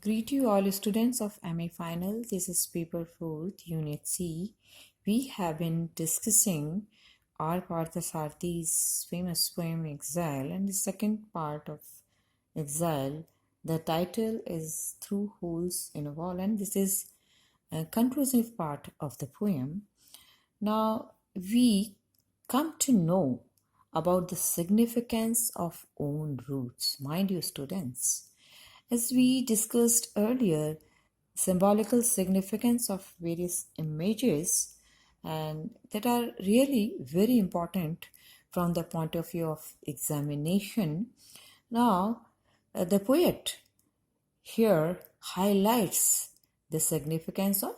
Greet you all students of MA Final. This is paper 4th, Unit C. We have been discussing R. Parthasarthi's famous poem Exile and the second part of Exile. The title is Through Holes in a Wall, and this is a conclusive part of the poem. Now we come to know about the significance of own roots. Mind you, students. As we discussed earlier, symbolical significance of various images and that are really very important from the point of view of examination. Now, the poet here highlights the significance of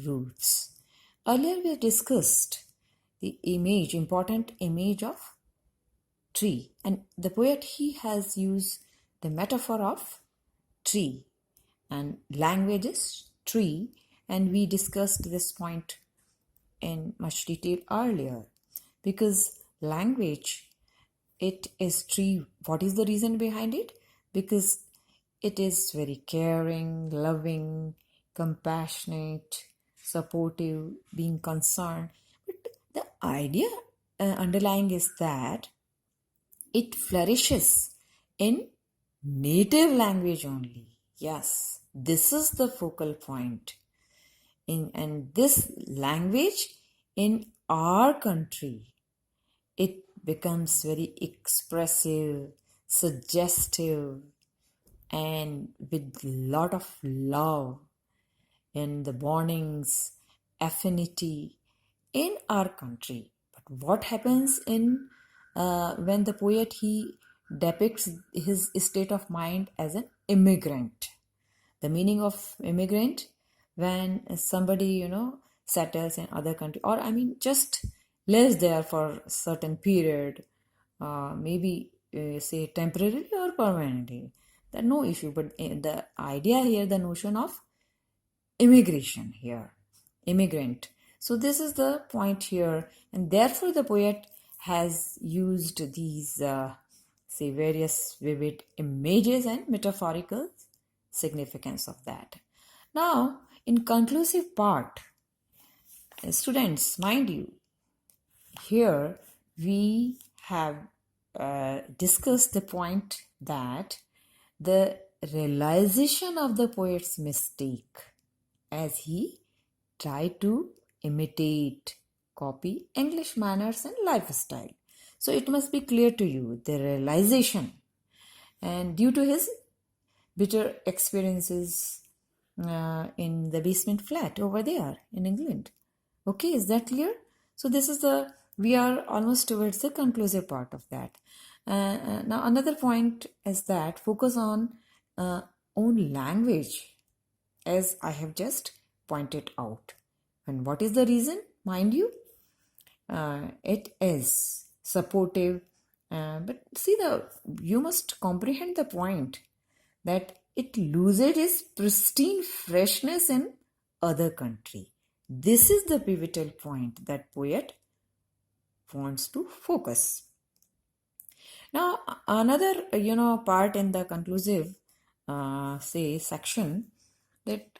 roots. Earlier we discussed the important image of tree, and the poet he has used the metaphor of tree, and language is tree, and we discussed this point in much detail earlier. Because language, it is tree. What is the reason behind it? Because it is very caring, loving, compassionate, supportive, being concerned. But the idea underlying is that it flourishes in native language only. Yes, this is the focal point. And this language in our country, it becomes very expressive, suggestive, and with lot of love and the bondings, affinity in our country. But what happens in when the poet he depicts his state of mind as an immigrant? The meaning of immigrant, when somebody settles in other country, or just lives there for certain period, maybe say temporarily or permanently, that no issue. But the idea here, the notion of immigration here, immigrant. So this is the point here, and therefore the poet has used these say various vivid images and metaphorical significance of that. Now, in conclusive part, students, mind you, here we have discussed the point that the realization of the poet's mistake as he tried to imitate, copy English manners and lifestyle. So it must be clear to you the realization, and due to his bitter experiences in the basement flat over there in England. Okay, is that clear? So this is we are almost towards the conclusive part of that. Now another point is that focus on own language, as I have just pointed out. And what is the reason? Mind you, it is supportive, but see, you must comprehend the point that it loses its pristine freshness in other country. This is the pivotal point that poet wants to focus. Now another part in the conclusive section, that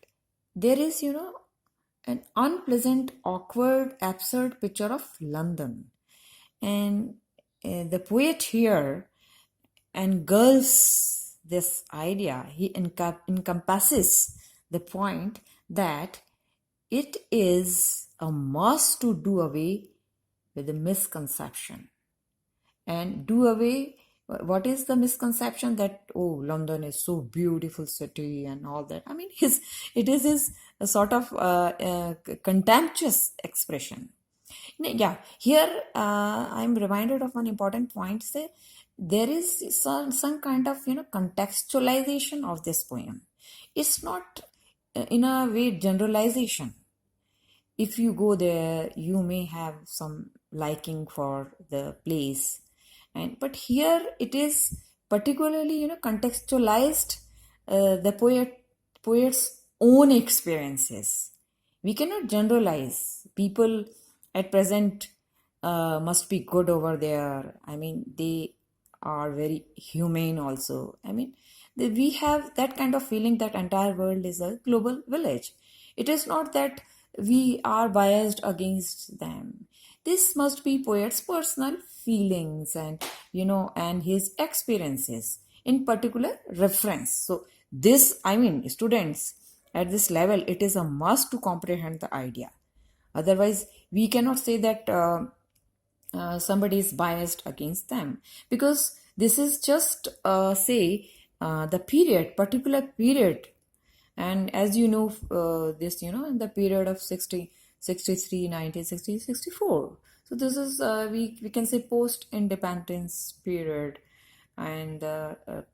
there is an unpleasant, awkward, absurd picture of London, and the poet here engulfs this idea. He encompasses the point that it is a must to do away with the misconception, and do away. What is the misconception? That London is so beautiful city and all that. It is his a sort of contemptuous expression. Yeah, here I'm reminded of one important point. Say there is some kind of contextualization of this poem. It's not in a way generalization. If you go there, you may have some liking for the place, but here it is particularly contextualized the poet's own experiences. We cannot generalize. People at present must be good over there. They are very humane also. We have that kind of feeling that entire world is a global village. It is not that we are biased against them. This must be poet's personal feelings and and his experiences in particular reference. So this, I mean, students at this level, it is a must to comprehend the idea. Otherwise, we cannot say that somebody is biased against them, because this is just say the period, particular period. And as you know, this in the period of 60, 63, 1960, 64. So this is we can say post independence period. And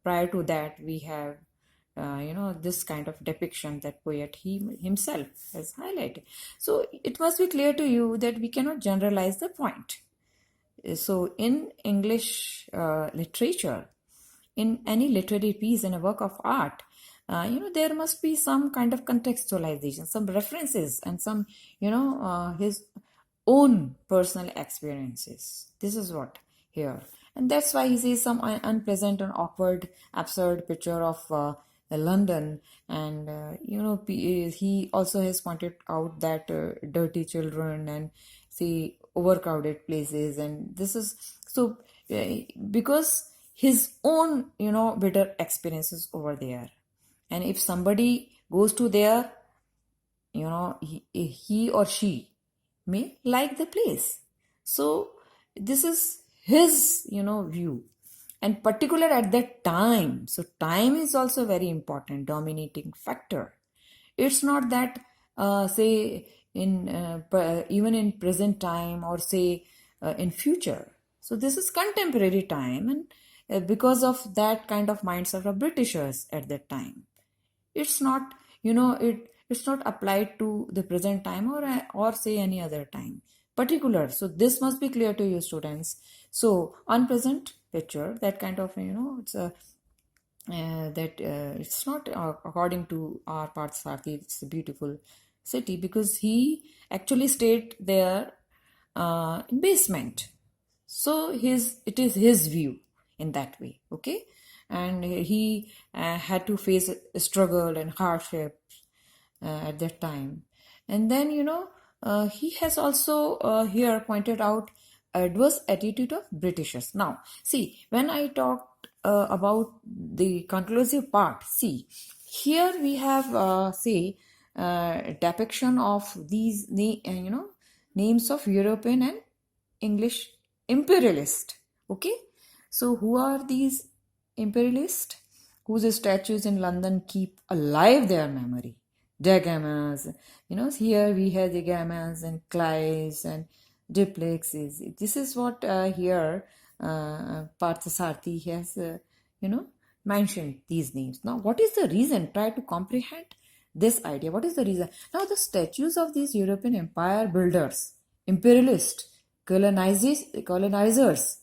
prior to that we have this kind of depiction that poet he himself has highlighted. So it must be clear to you that we cannot generalize the point. So in English literature, in any literary piece, in a work of art, there must be some kind of contextualization, some references, and some his own personal experiences. This is what here. And that's why he says some unpleasant and awkward absurd picture of London. And he also has pointed out that dirty children and see overcrowded places. And this is so because his own bitter experiences over there. And if somebody goes to there, he or she may like the place. So this is his view, and particular at that time. So time is also very important dominating factor. It's not that say in even in present time, or say in future. So this is contemporary time. And because of that kind of mindset of Britishers at that time, it's not it's not applied to the present time, or say any other time particular. So this must be clear to you, students. So unpleasant picture, that kind of it's a that it's not according to our Parthasarathi, it's a beautiful city, because he actually stayed there in basement. So it is his view in that way, okay. And he had to face a struggle and hardship at that time. And then he has also here pointed out adverse attitude of Britishers. Now see, when I talked about the conclusive part, see here we have say depiction of these names of European and English imperialist. Okay, so who are these imperialists whose statues in London keep alive their memory? Diagammas, here we have diagammas and Clives and duplexes. This is what here Parthasarathi has mentioned these names. Now what is the reason? Try to comprehend this idea. What is the reason? Now the statues of these European empire builders, imperialists, colonizers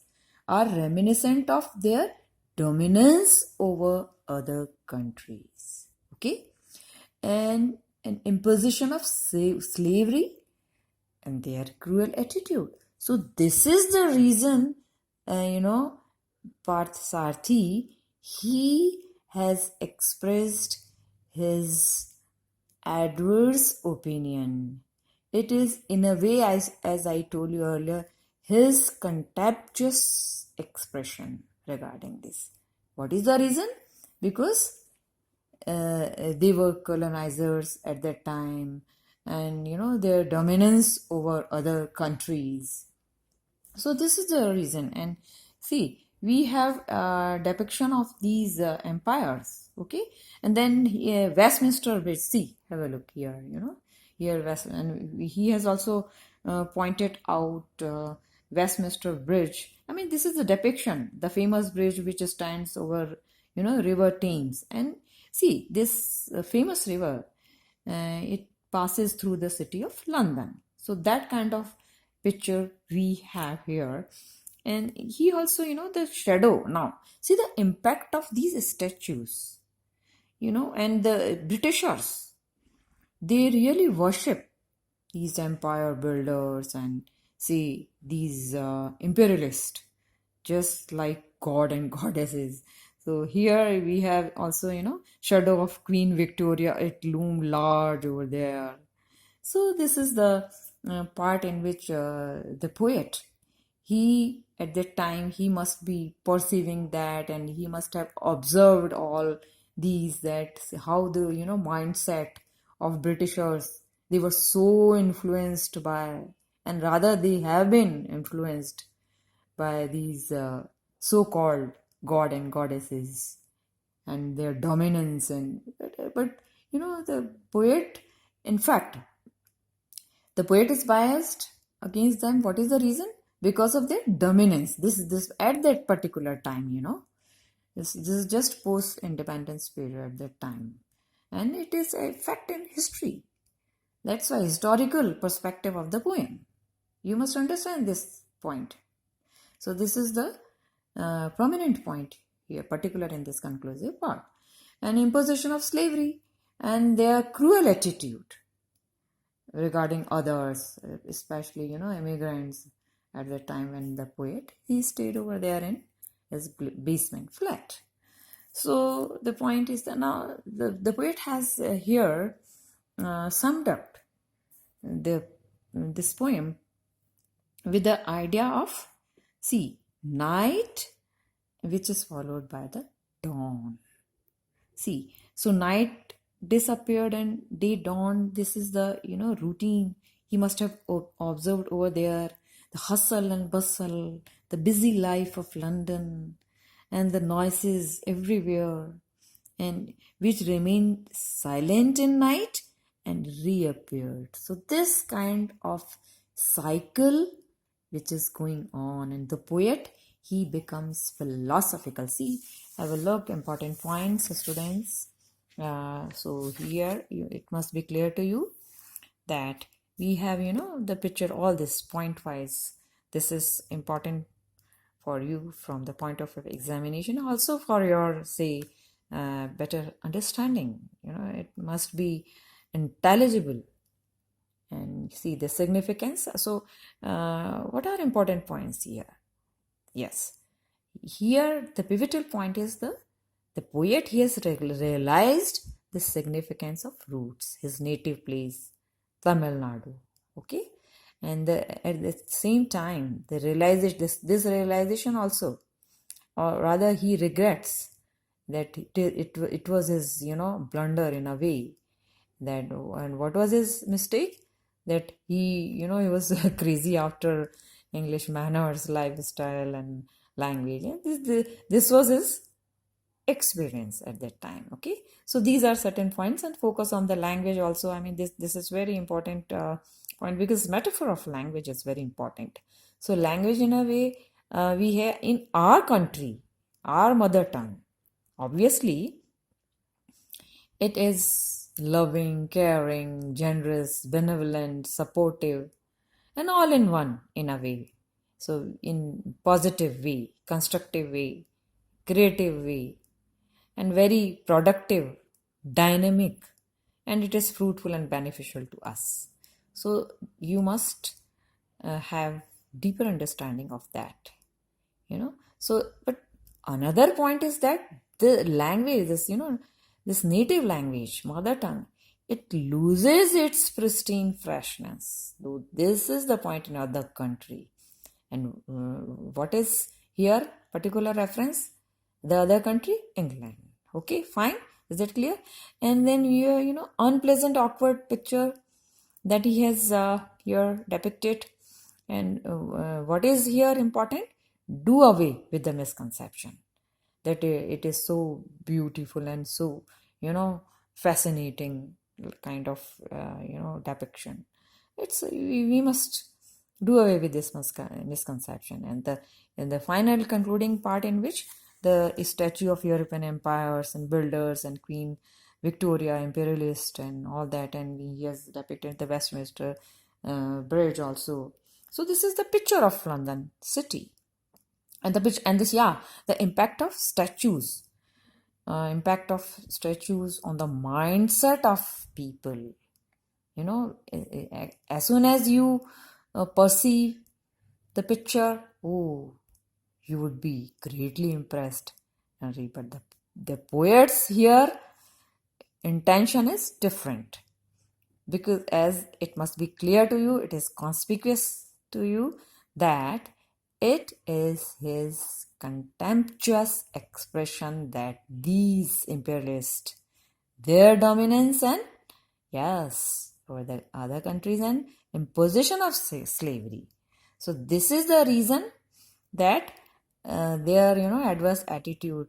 are reminiscent of their dominance over other countries. Okay, and an imposition of slavery and their cruel attitude. So this is the reason, Parthasarathi, he has expressed his adverse opinion. It is in a way, as I told you earlier, his contemptuous expression regarding this. What is the reason? Because they were colonizers at that time, and their dominance over other countries. So this is the reason. And see, we have a depiction of these empires. Okay, and then Westminster Bridge. See, have a look here. Here and he has also pointed out Westminster Bridge. I mean, this is the depiction, the famous bridge which stands over river Thames. And see, this famous river, it passes through the city of London. So that kind of picture we have here. And he also, the shadow. Now see the impact of these statues, and the Britishers, they really worship these empire builders and see these imperialists just like god and goddesses. So here we have also, shadow of Queen Victoria. It loomed large over there. So this is the part in which the poet, he at that time he must be perceiving that, and he must have observed all these, that how the mindset of Britishers, they were so influenced by, and rather they have been influenced by these so-called god and goddesses and their dominance. And but the poet, in fact, the poet is biased against them. What is the reason? Because of their dominance. This at that particular time, this is just post independence period at that time, and it is a fact in history. That's why historical perspective of the poem, you must understand this point. So this is the prominent point here, particular in this conclusive part. An imposition of slavery and their cruel attitude regarding others, especially immigrants. At the time when the poet, he stayed over there in his basement flat. So the point is that now the poet has here summed up this poem with the idea of, see, night, which is followed by the dawn. See, so night disappeared and day dawned. This is the routine he must have observed over there. The hustle and bustle, the busy life of London, and the noises everywhere, and which remained silent in night and reappeared. So this kind of cycle which is going on, and the poet, he becomes philosophical. See, I will look important points, students. So here it must be clear to you that we have the picture, all this point wise. This is important for you from the point of examination, also for your, say, better understanding. It must be intelligible, and see the significance. So what are important points here? Yes, here the pivotal point is the poet, he has realized the significance of roots, his native place, Tamil Nadu. Okay, and at the same time, the realization, this realization also, or rather, he regrets that it was his blunder in a way. That, and what was his mistake? That he was crazy after English manners, lifestyle, and language. And this was his experience at that time. Okay, so these are certain points, and focus on the language also. I mean, this is very important point, because metaphor of language is very important. So language, in a way, we have in our country, our mother tongue, obviously it is loving, caring, generous, benevolent, supportive, and all in one, in a way. So in positive way, constructive way, creative way, and very productive, dynamic, and it is fruitful and beneficial to us. So you must have deeper understanding of that. So, but another point is that the language, this native language, mother tongue, it loses its pristine freshness. So this is the point in other country. And what is here particular reference? The other country, England. Okay, fine. Is that clear? And then here, unpleasant, awkward picture that he has here depicted. And what is here important? Do away with the misconception that it is so beautiful and so, fascinating kind of, depiction. We must do away with this misconception. And the final concluding part, in which the statue of European empires and builders and Queen Victoria, imperialist and all that, and he has depicted the Westminster Bridge also. So this is the picture of London city, and the impact of statues, on the mindset of people. As soon as you perceive the picture, oh, you would be greatly impressed But the poets here intention is different, because as it must be clear to you, it is conspicuous to you that it is his contemptuous expression that these imperialists, their dominance and yes over the other countries and imposition of slavery. So this is the reason that their adverse attitude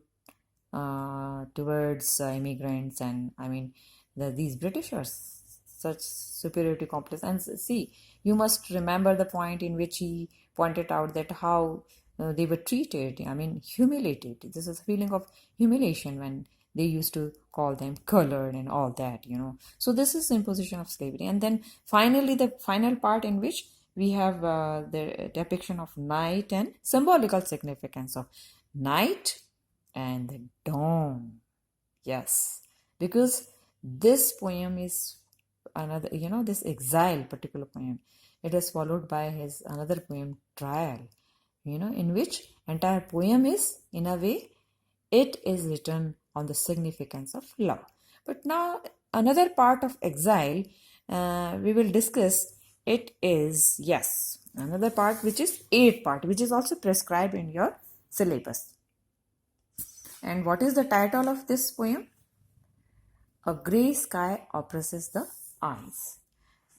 towards immigrants, and I mean these Britishers, such superiority complex. And see, you must remember the point in which he pointed out that how they were treated, I mean humiliated. This is a feeling of humiliation when they used to call them colored and all that, so this is imposition of slavery. And then finally the final part in which we have the depiction of night and symbolical significance of night and the dawn. Yes, because this poem is another, this exile particular poem, it is followed by his another poem, Trial, in which entire poem is, in a way, it is written on the significance of love. But now another part of exile we will discuss. It is, yes, another part which is 8th part, which is also prescribed in your syllabus. And what is the title of this poem? A Grey Sky Oppresses the Eyes.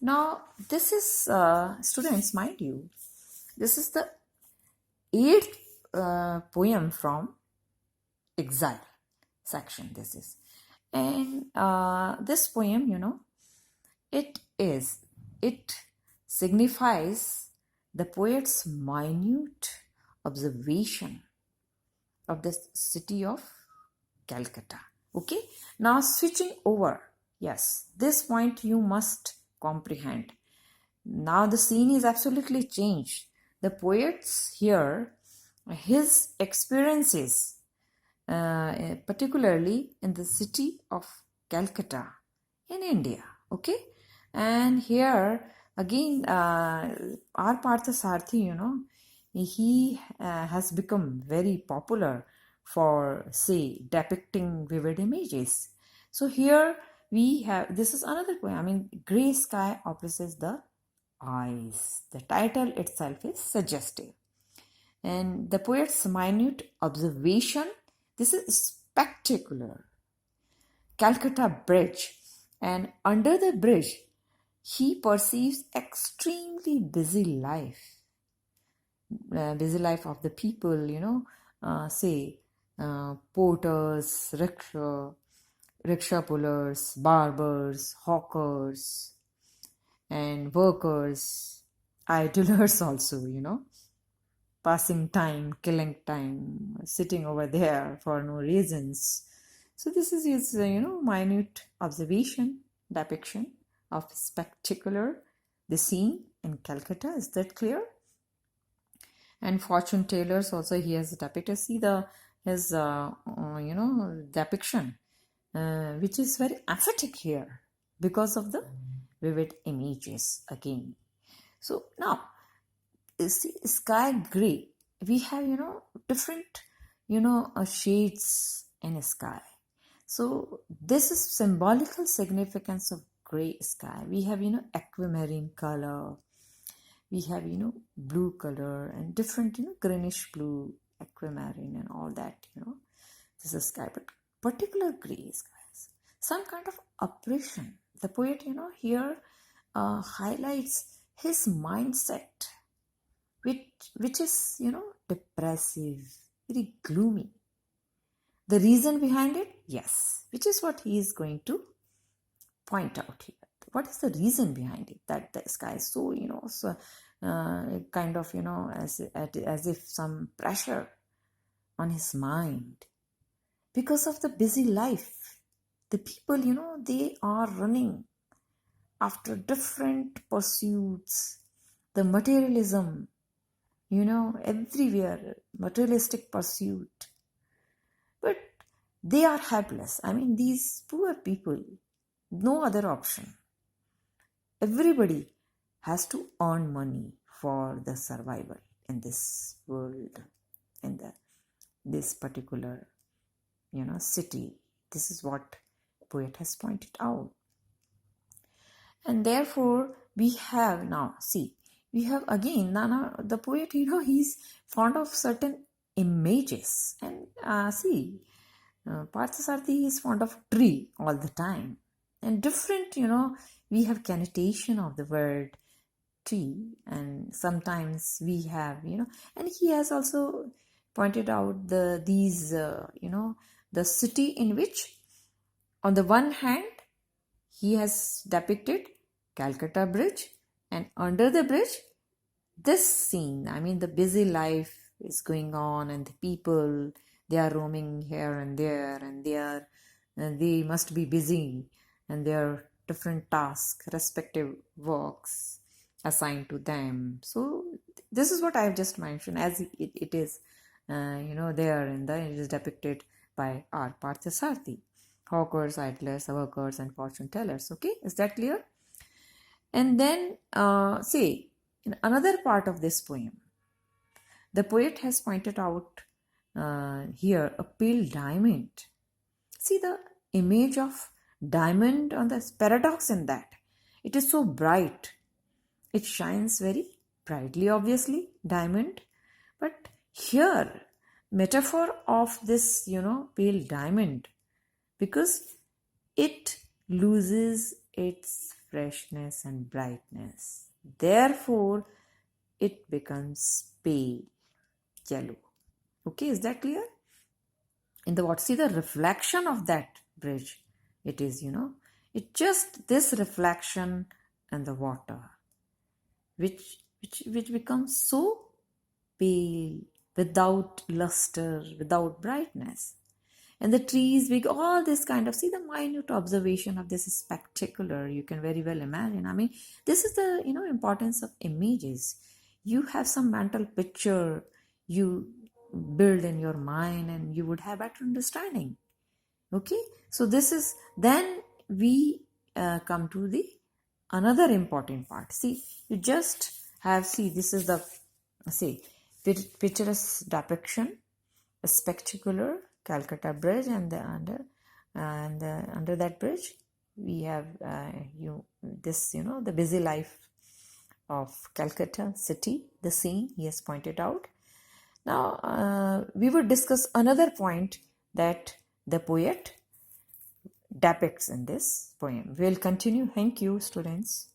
Now, this is, students, mind you, this is the 8th poem from Exile section. This is. And this poem, it signifies the poet's minute observation of the city of Calcutta. Okay, now switching over. Yes, this point you must comprehend. Now the scene is absolutely changed. The poet's here, his experiences, particularly in the city of Calcutta in India. Okay, and here again, our Parthasarathy, he has become very popular for, say, depicting vivid images. So here we have, this is another poem. I mean, Grey Sky Oppresses the Eyes. The title itself is suggestive. And the poet's minute observation, this is spectacular. Calcutta Bridge, and under the bridge, he perceives extremely busy life of the people, say porters, rickshaw pullers, barbers, hawkers, and workers, idlers also, passing time, killing time, sitting over there for no reasons. So this is his, minute observation, depiction of spectacular, the scene in Calcutta. Is that clear? And fortune tellers also he has depicted. See his depiction, which is very emphatic here because of the vivid images again. So now, see, sky gray. We have different shades in a sky. So this is symbolical significance of gray sky. We have aquamarine color. We have blue color and different greenish blue, aquamarine and all that. This is sky, but particular gray skies, some kind of oppression. The poet here highlights his mindset, which is depressive, very gloomy. The reason behind it, yes, which is what he is going to point out here. What is the reason behind it? That the sky is so, kind of, as if some pressure on his mind because of the busy life. The people, they are running after different pursuits. The materialism, everywhere, materialistic pursuit. But they are helpless. I mean, these poor people, no other option. Everybody has to earn money for the survival in this world, in this particular city. This is what poet has pointed out. And therefore, we have now, see, we have again, Nana, the poet, he's fond of certain images. And see, Parthasarathi is fond of tree all the time. And different, we have connotation of the word tree. And sometimes we have, and he has also pointed out the city in which, on the one hand, he has depicted Calcutta Bridge, and under the bridge, this scene, the busy life is going on, and the people, they are roaming here and there, and they must be busy, and there are different tasks, respective works assigned to them. So this is what I have just mentioned, as it is, there it is depicted by R. Parthasarathi. Hawkers, idlers, workers, and fortune tellers. Okay, is that clear? And then, say, in another part of this poem, the poet has pointed out here a pale diamond. See the image of diamond on the paradox in that. It is so bright. It shines very brightly, obviously, diamond. But here, metaphor of this, pale diamond, because it loses its freshness and brightness. Therefore, it becomes pale yellow. Okay, is that clear? In the what? See the reflection of that bridge. It is, it just this reflection and the water, which becomes so pale, without luster, without brightness. And the trees, big, all this kind of, see the minute observation of this is spectacular. You can very well imagine. This is the, importance of images. You have some mental picture you build in your mind, and you would have better understanding. Okay. So this is, then we come to the another important part. See, you just have, this is the, picturesque depiction, a spectacular Calcutta Bridge, and under that bridge we have the busy life of Calcutta city, the scene he has pointed out. Now we will discuss another point that the poet depicts in this poem. We'll continue. Thank you, students.